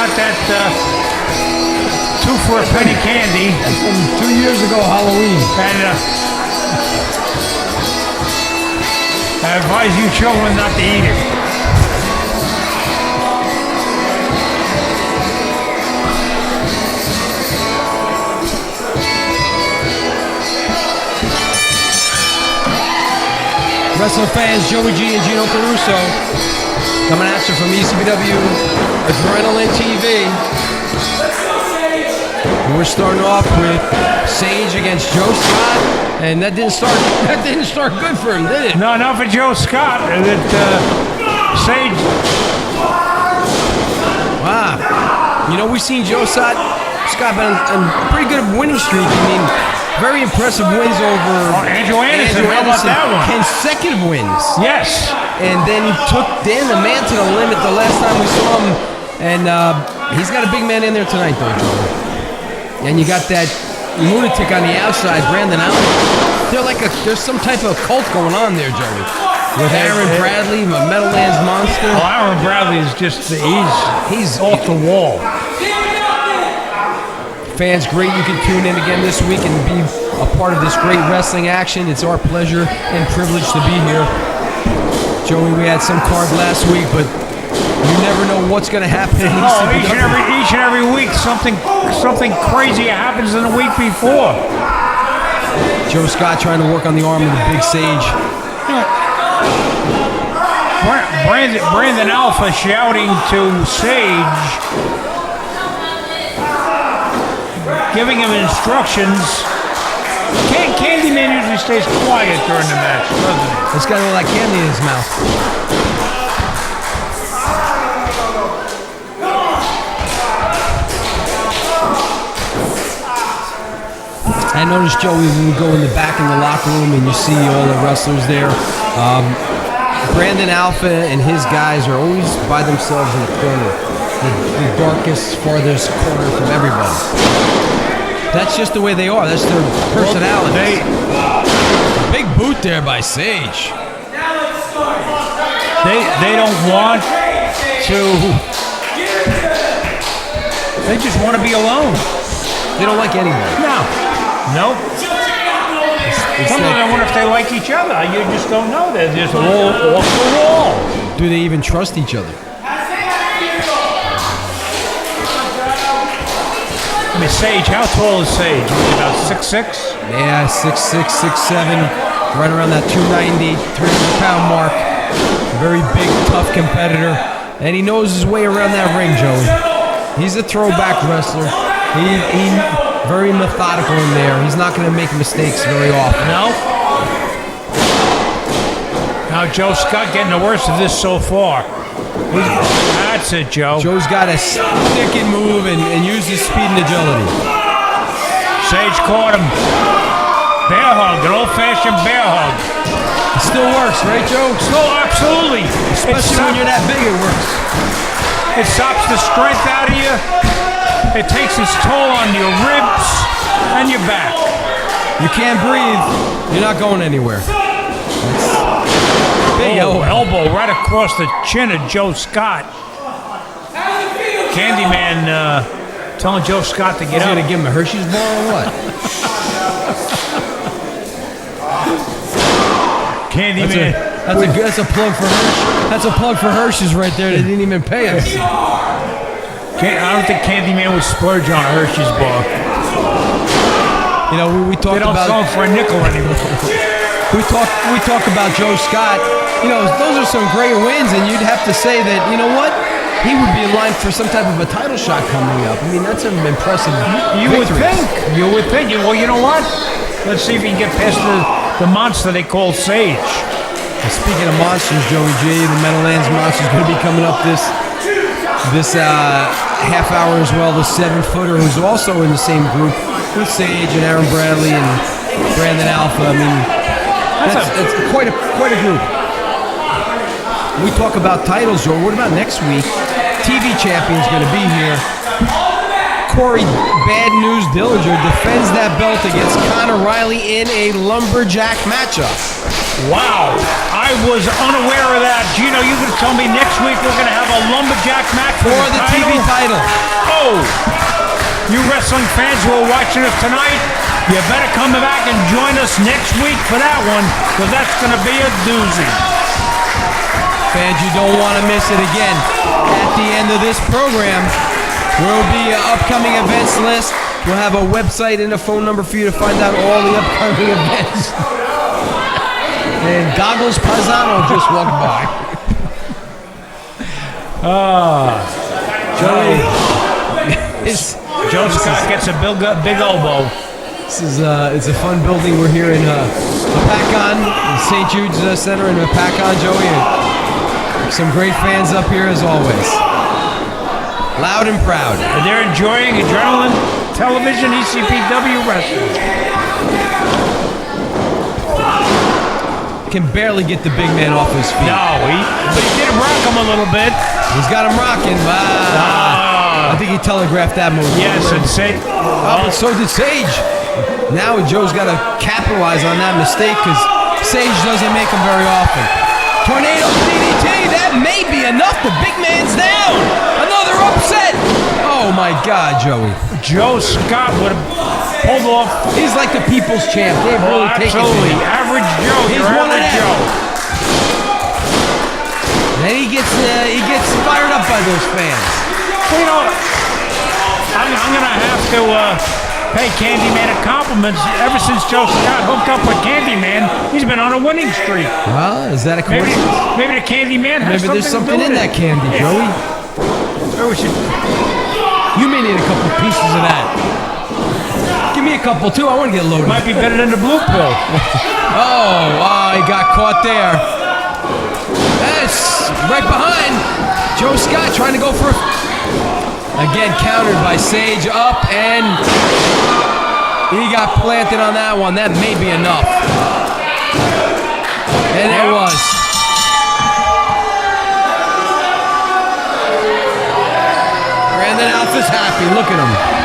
got that 2 for a penny candy. That's from 2 years ago, Halloween. And I advise you children not to eat it. Wrestling fans, Joey G and Gino Caruso coming at you from ECBW Adrenaline TV. We're starting off with Sage against Joe Scott, and that didn't start good for him, did it? No, not for Joe Scott. Sage. Wow. You know, we've seen Joe Scott been on a pretty good winning streak. I mean, very impressive wins over Andrew Anderson. How about that one? Consecutive wins. Yes. And then he took Dan the Man to the limit the last time we saw him. And he's got a big man in there tonight, though, Joe. And you got that lunatic on the outside, Brandon Allen. There's some type of cult going on there, Joey. With Aaron Bradley, a Meadowlands monster. Oh, Aaron Bradley is just, he's off the wall. Fans, great you can tune in again this week and be a part of this great wrestling action. It's our pleasure and privilege to be here. Joey, we had some card last week, but you never know what's going to happen. Each and every week, something crazy happens in the week before. Joe Scott trying to work on the arm of the Big Sage. Brandon Alpha shouting to Sage, giving him instructions. Candyman usually stays quiet during the match, doesn't he? It's got a little like candy in his mouth. I noticed, Joey, when we go in the back in the locker room and you see all the wrestlers there, Brandon Alpha and his guys are always by themselves in the corner, the darkest, farthest corner from everybody. That's just the way they are. That's their personality. Big boot there by Sage. They don't want to. They just want to be alone. They don't like anyone. Nope. Sometimes I wonder if they like each other. You just don't know. They're just all off the wall. Do they even trust each other? I mean, Sage, how tall is Sage? About 6'6"? Yeah, 6'6", 6'7", right around that 290, 300-pound mark. Very big, tough competitor, and he knows his way around that ring, Joey. He's a throwback wrestler. He very methodical in there. He's not going to make mistakes very often. No. Now Joe Scott getting the worst of this so far. That's it, Joe. Joe's got to stick and move and use his speed and agility. Sage caught him. Bear hug, an old-fashioned bear hug. It still works, right, Joe? Still, absolutely. Especially when you're that big, it works. It stops the strength out of you. It takes its toll on your ribs and your back. You can't breathe. You're not going anywhere. Big elbow right across the chin of Joe Scott. Candyman telling Joe Scott to get up. He's going to give him a Hershey's bar or what? Candyman. That's a plug for Hershey. That's a plug for Hershey's right there. They didn't even pay us. I don't think Candyman would splurge on a Hershey's bar. You know, we talked about. They don't sell them for a nickel anymore. We talk about Joe Scott. You know, those are some great wins, and you'd have to say that, you know what? He would be in line for some type of a title shot coming up. I mean, that's an impressive You would think. Well, you know what? Let's see if he can get past the monster they call Sage. And speaking of monsters, Joey G, the Meadowlands monster is going to be coming up this half hour as well. The 7-footer who's also in the same group with Sage and Aaron Bradley and Brandon Alpha. I mean, that's quite a group. We talk about titles, Joe. What about next week? TV champion's going to be here. Corey Bad News Dillinger defends that belt against Conor Riley in a lumberjack matchup. Wow, I was unaware of that. Gino, you could tell me next week we're going to have a lumberjack match For the TV title. Oh, you wrestling fans who are watching us tonight, you better come back and join us next week for that one, because that's going to be a doozy. Fans, you don't want to miss it again. At the end of this program, there will be an upcoming events list. We'll have a website and a phone number for you to find out all the upcoming events. And Goggles Paisano just walked by. Joe Scott gets a big elbow. This is it's a fun building. We're here in Apacon, in St. Jude's Center in Apacon, Joey. And some great fans up here as always. Loud and proud. And they're enjoying Adrenaline Television ECPW Wrestling. Can barely get the big man off his feet. No, but he did rock him a little bit. He's got him rocking. I think he telegraphed that move. Yes, and Sage. Oh, but so did Sage. Now Joe's got to capitalize on that mistake because Sage doesn't make them very often. Tornado DDT, that may be enough. The big man's down. Another upset. Oh my God, Joey. Joe Scott would have pulled off. He's like the people's champ. They've really taken absolutely. him. Average Joe. He's Your one of average them. Joe. Then he gets fired up by those fans. Well, you know, I'm going to have to pay Candyman a compliment. Ever since Joe Scott hooked up with Candyman, he's been on a winning streak. Well, is that a coincidence? Maybe the Candyman has Maybe there's something to do in with that it. candy, Joey. Maybe we should. You may need a couple pieces of that. Give me a couple too. I want to get loaded. Might be better than the blue pill. He got caught there. That's right behind. Joe Scott trying to go for again, countered by Sage up, and he got planted on that one. That may be enough. And it was. Brandon Alpha's happy. Look at him.